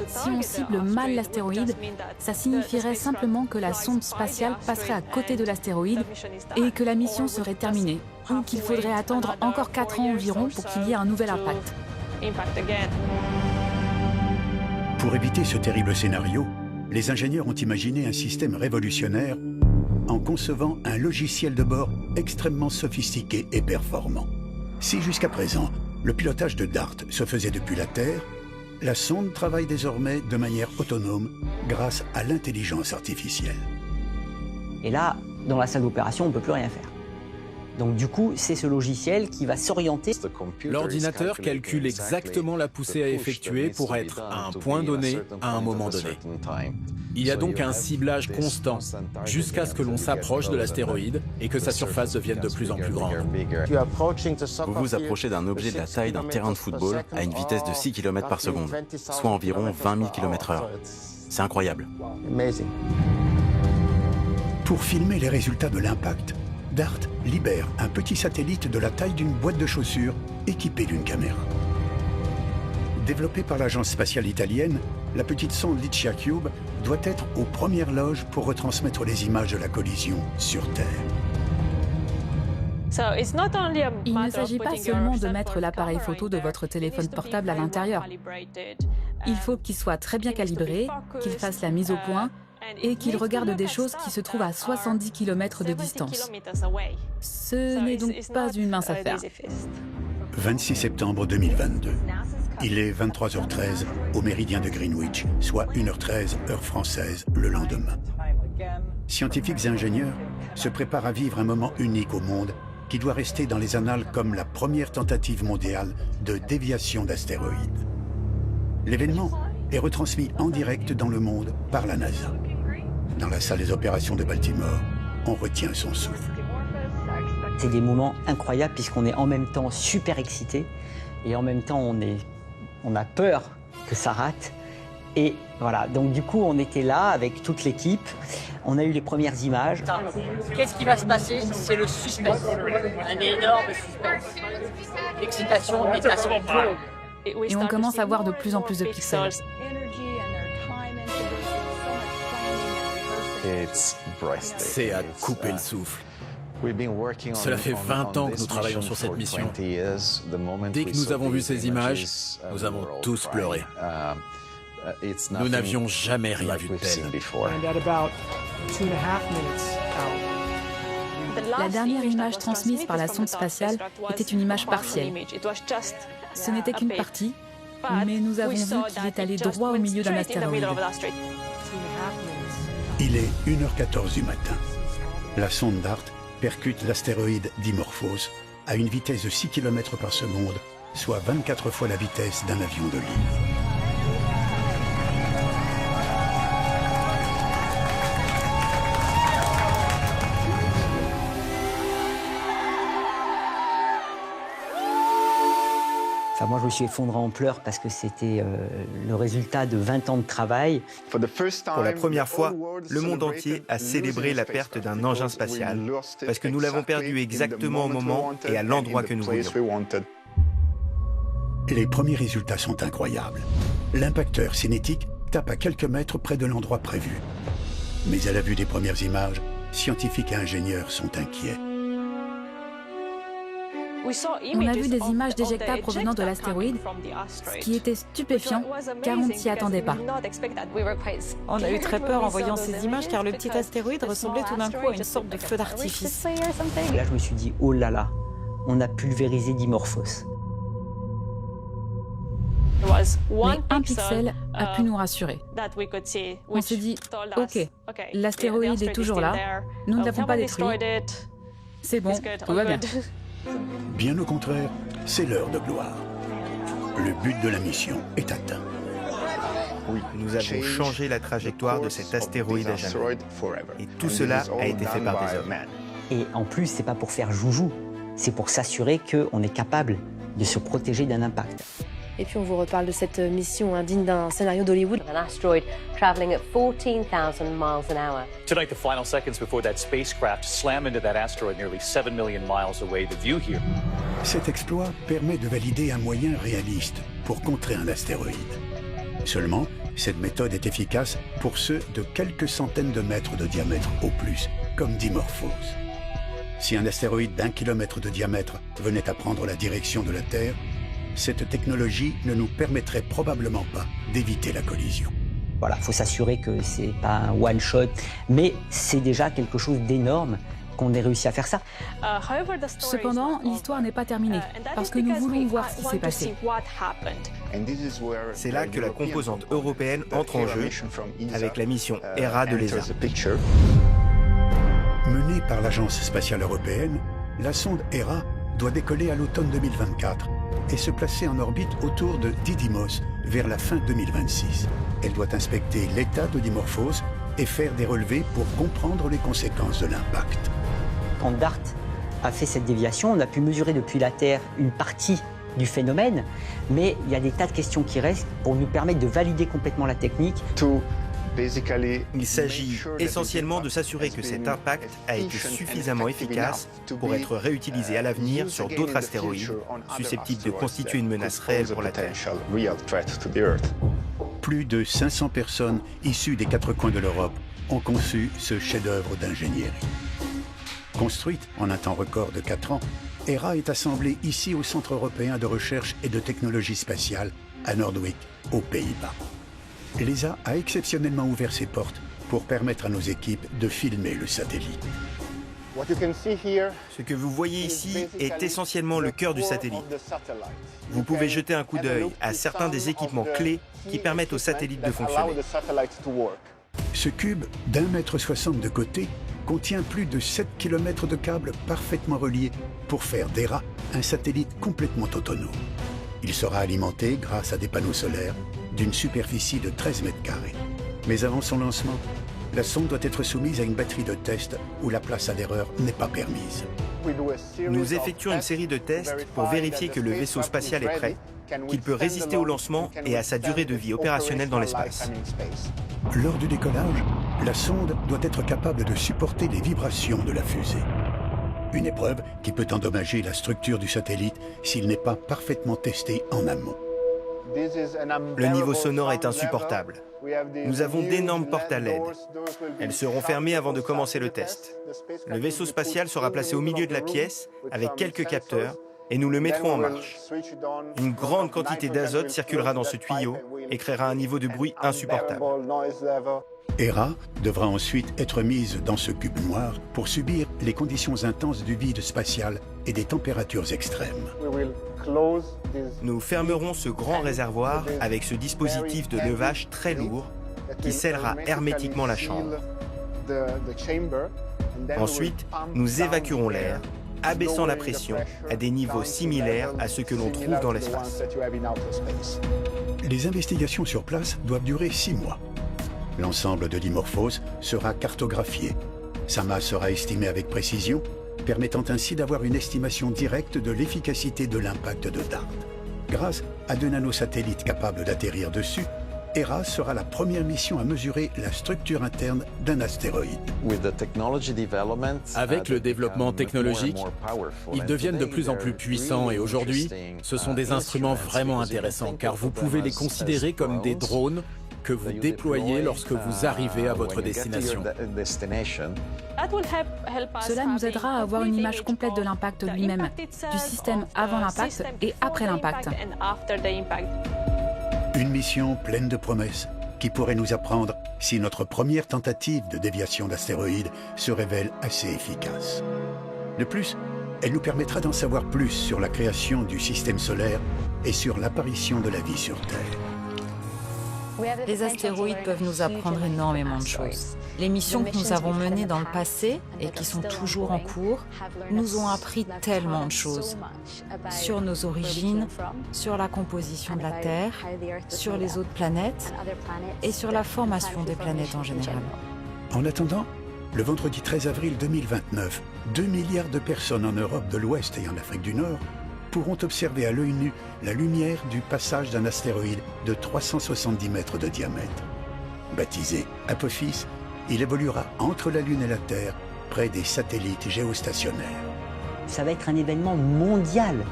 Speaker 8: Si on cible mal l'astéroïde, ça signifierait simplement que la sonde spatiale passerait à côté de l'astéroïde et que la mission serait terminée, ou qu'il faudrait attendre encore 4 ans environ pour qu'il y ait un nouvel impact.
Speaker 1: Pour éviter ce terrible scénario, les ingénieurs ont imaginé un système révolutionnaire en concevant un logiciel de bord extrêmement sophistiqué et performant. Si jusqu'à présent, le pilotage de DART se faisait depuis la Terre, la sonde travaille désormais de manière autonome grâce à l'intelligence artificielle.
Speaker 6: Et là, dans la salle d'opération, on ne peut plus rien faire. Donc du coup, c'est ce logiciel qui va s'orienter.
Speaker 5: L'ordinateur calcule exactement la poussée à effectuer pour être à un point donné, à un moment donné. Il y a donc un ciblage constant, jusqu'à ce que l'on s'approche de l'astéroïde et que sa surface devienne de plus en plus grande.
Speaker 4: Vous vous approchez d'un objet de la taille d'un terrain de football à une vitesse de 6 km par seconde, soit environ 20 000 km/h. C'est incroyable.
Speaker 1: Pour filmer les résultats de l'impact, DART libère un petit satellite de la taille d'une boîte de chaussures équipé d'une caméra. Développée par l'agence spatiale italienne, la petite sonde Licia Cube doit être aux premières loges pour retransmettre les images de la collision sur Terre.
Speaker 8: Il ne s'agit pas seulement de mettre l'appareil photo de votre téléphone portable à l'intérieur. Il faut qu'il soit très bien calibré, qu'il fasse la mise au point et qu'il regarde des choses qui se trouvent à 70 km de distance. Ce n'est donc pas une mince affaire.
Speaker 1: 26 septembre 2022. Il est 23h13 au méridien de Greenwich, soit 1h13 heure française le lendemain. Scientifiques et ingénieurs se préparent à vivre un moment unique au monde qui doit rester dans les annales comme la première tentative mondiale de déviation d'astéroïdes. L'événement est retransmis en direct dans le monde par la NASA. Dans la salle des opérations de Baltimore, on retient son souffle.
Speaker 6: C'est des moments incroyables puisqu'on est en même temps super excité et en même temps on a peur que ça rate. Et voilà, donc du coup on était là avec toute l'équipe, on a eu les premières images.
Speaker 11: Qu'est-ce qui va se passer? C'est le suspense, un énorme suspense. L'excitation est à son point.
Speaker 8: Et on commence à voir de plus en plus de pixels.
Speaker 5: C'est à couper le souffle. Cela fait 20 ans que nous travaillons sur cette mission. Dès que nous avons vu ces images, nous avons tous pleuré. Nous n'avions jamais rien vu de tel.
Speaker 8: La dernière image transmise par la sonde spatiale était une image partielle. Ce n'était qu'une partie, mais nous avons vu qu'il est allé droit au milieu d'un astéroïde.
Speaker 1: Il est 1h14 du matin. La sonde DART percute l'astéroïde Dimorphos à une vitesse de 6 km par seconde, soit 24 fois la vitesse d'un avion de ligne.
Speaker 6: Enfin, moi, je me suis effondré en pleurs parce que c'était le résultat de 20 ans de travail.
Speaker 7: Pour la première fois, le monde entier a célébré la perte d'un engin spatial, parce que nous l'avons perdu exactement au moment et à l'endroit que nous voulions.
Speaker 1: Les premiers résultats sont incroyables. L'impacteur cinétique tape à quelques mètres près de l'endroit prévu. Mais à la vue des premières images, scientifiques et ingénieurs sont inquiets.
Speaker 8: On a vu des images d'éjecta provenant de l'astéroïde, ce qui était stupéfiant car on ne s'y attendait pas.
Speaker 3: On a eu très peur en voyant ces images car le petit astéroïde ressemblait tout d'un coup à une sorte de feu d'artifice.
Speaker 6: Là, je me suis dit, oh là là, on a pulvérisé Dimorphos.
Speaker 8: Mais un pixel a pu nous rassurer. On s'est dit, ok, l'astéroïde est toujours là, nous ne l'avons pas détruit, c'est bon, tout va bien.
Speaker 1: Bien au contraire, c'est l'heure de gloire. Le but de la mission est atteint.
Speaker 7: Oui, nous avons changé la trajectoire de cet astéroïde à jamais. Et tout cela a été fait par des hommes.
Speaker 6: Et en plus, c'est pas pour faire joujou, c'est pour s'assurer qu'on est capable de se protéger d'un impact.
Speaker 12: Et puis on vous reparle de cette mission digne d'un scénario d'Hollywood. An asteroid traveling at 14,000 miles an hour.
Speaker 13: Tonight, the final seconds before that spacecraft slammed into that asteroid nearly 7 million miles away. The view here.
Speaker 1: Cet exploit permet de valider un moyen réaliste pour contrer un astéroïde. Seulement, cette méthode est efficace pour ceux de quelques centaines de mètres de diamètre au plus, comme Dimorphos. Si un astéroïde d'1 kilomètre de diamètre venait à prendre la direction de la Terre, cette technologie ne nous permettrait probablement pas d'éviter la collision.
Speaker 6: Voilà, il faut s'assurer que c'est pas un one-shot, mais c'est déjà quelque chose d'énorme qu'on ait réussi à faire ça.
Speaker 8: Cependant, l'histoire n'est pas terminée, parce que nous voulons voir ce qui s'est passé.
Speaker 7: C'est là que la composante européenne entre en jeu, avec la mission Hera de l'ESA.
Speaker 1: Menée par l'Agence spatiale européenne, la sonde Hera doit décoller à l'automne 2024 et se placer en orbite autour de Didymos vers la fin 2026. Elle doit inspecter l'état de Dimorphos et faire des relevés pour comprendre les conséquences de l'impact.
Speaker 6: Quand DART a fait cette déviation, on a pu mesurer depuis la Terre une partie du phénomène, mais il y a des tas de questions qui restent pour nous permettre de valider complètement la technique.
Speaker 7: Il s'agit essentiellement de s'assurer que cet impact a été suffisamment efficace pour être réutilisé à l'avenir sur d'autres astéroïdes susceptibles de constituer une menace réelle pour la Terre.
Speaker 1: Plus de 500 personnes issues des 4 coins de l'Europe ont conçu ce chef-d'œuvre d'ingénierie. Construite en un temps record de 4 ans, Hera est assemblée ici au Centre européen de recherche et de technologie spatiale à Noordwijk, aux Pays-Bas. L'ESA a exceptionnellement ouvert ses portes pour permettre à nos équipes de filmer le satellite.
Speaker 7: Ce que vous voyez ici est essentiellement le cœur du satellite. Vous pouvez jeter un coup d'œil à certains des équipements clés qui permettent au satellite de fonctionner.
Speaker 1: Ce cube d'1,60 m de côté contient plus de 7 km de câbles parfaitement reliés pour faire d'Hera un satellite complètement autonome. Il sera alimenté grâce à des panneaux solaires d'une superficie de 13 mètres carrés. Mais avant son lancement, la sonde doit être soumise à une batterie de tests où la place à l'erreur n'est pas permise.
Speaker 7: Nous effectuons une série de tests pour vérifier que le vaisseau spatial est prêt, qu'il peut résister au lancement et à sa durée de vie opérationnelle dans l'espace.
Speaker 1: Lors du décollage, la sonde doit être capable de supporter les vibrations de la fusée. Une épreuve qui peut endommager la structure du satellite s'il n'est pas parfaitement testé en amont.
Speaker 7: Le niveau sonore est insupportable. Nous avons d'énormes portes à LED. Elles seront fermées avant de commencer le test. Le vaisseau spatial sera placé au milieu de la pièce avec quelques capteurs et nous le mettrons en marche. Une grande quantité d'azote circulera dans ce tuyau et créera un niveau de bruit insupportable.
Speaker 1: Hera devra ensuite être mise dans ce cube noir pour subir les conditions intenses du vide spatial et des températures extrêmes.
Speaker 7: Nous fermerons ce grand réservoir avec ce dispositif de levage très lourd qui scellera hermétiquement la chambre. Ensuite, nous évacuerons l'air, abaissant la pression à des niveaux similaires à ceux que l'on trouve dans l'espace.
Speaker 1: Les investigations sur place doivent durer 6 mois. L'ensemble de Dimorphos sera cartographié. Sa masse sera estimée avec précision, permettant ainsi d'avoir une estimation directe de l'efficacité de l'impact de DART. Grâce à de nanosatellites capables d'atterrir dessus, Hera sera la première mission à mesurer la structure interne d'un astéroïde.
Speaker 5: Avec le développement technologique, ils deviennent de plus en plus puissants et aujourd'hui, ce sont des instruments vraiment intéressants car vous pouvez les considérer comme des drones que vous déployez lorsque vous arrivez à votre destination.
Speaker 8: Cela nous aidera à avoir une image complète de l'impact lui-même, du système avant l'impact et après l'impact.
Speaker 1: Une mission pleine de promesses qui pourrait nous apprendre si notre première tentative de déviation d'astéroïdes se révèle assez efficace. De plus, elle nous permettra d'en savoir plus sur la création du système solaire et sur l'apparition de la vie sur Terre.
Speaker 3: Les astéroïdes peuvent nous apprendre énormément de choses. Les missions que nous avons menées dans le passé et qui sont toujours en cours nous ont appris tellement de choses sur nos origines, sur la composition de la Terre, sur les autres planètes et sur la formation des planètes en général.
Speaker 1: En attendant, le vendredi 13 avril 2029, 2 milliards de personnes en Europe de l'Ouest et en Afrique du Nord pourront observer à l'œil nu la lumière du passage d'un astéroïde de 370 mètres de diamètre. Baptisé Apophis, il évoluera entre la Lune et la Terre, près des satellites géostationnaires.
Speaker 6: Ça va être un événement mondial,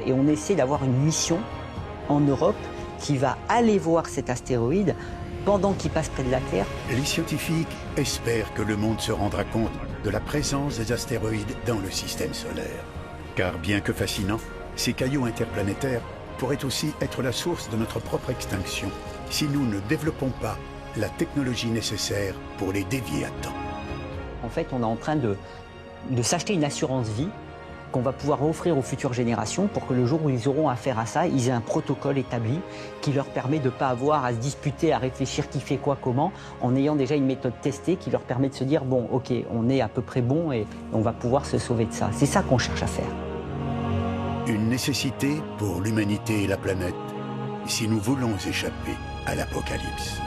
Speaker 6: et on essaie d'avoir une mission en Europe qui va aller voir cet astéroïde pendant qu'il passe près de la Terre.
Speaker 1: Les scientifiques espèrent que le monde se rendra compte de la présence des astéroïdes dans le système solaire. Car bien que fascinants, ces cailloux interplanétaires pourraient aussi être la source de notre propre extinction si nous ne développons pas la technologie nécessaire pour les dévier à temps.
Speaker 6: En fait, on est en train de s'acheter une assurance vie qu'on va pouvoir offrir aux futures générations pour que le jour où ils auront affaire à ça, ils aient un protocole établi qui leur permet de ne pas avoir à se disputer, à réfléchir qui fait quoi, comment, en ayant déjà une méthode testée qui leur permet de se dire « bon, ok, on est à peu près bon et on va pouvoir se sauver de ça ». C'est ça qu'on cherche à faire.
Speaker 1: Une nécessité pour l'humanité et la planète si nous voulons échapper à l'apocalypse.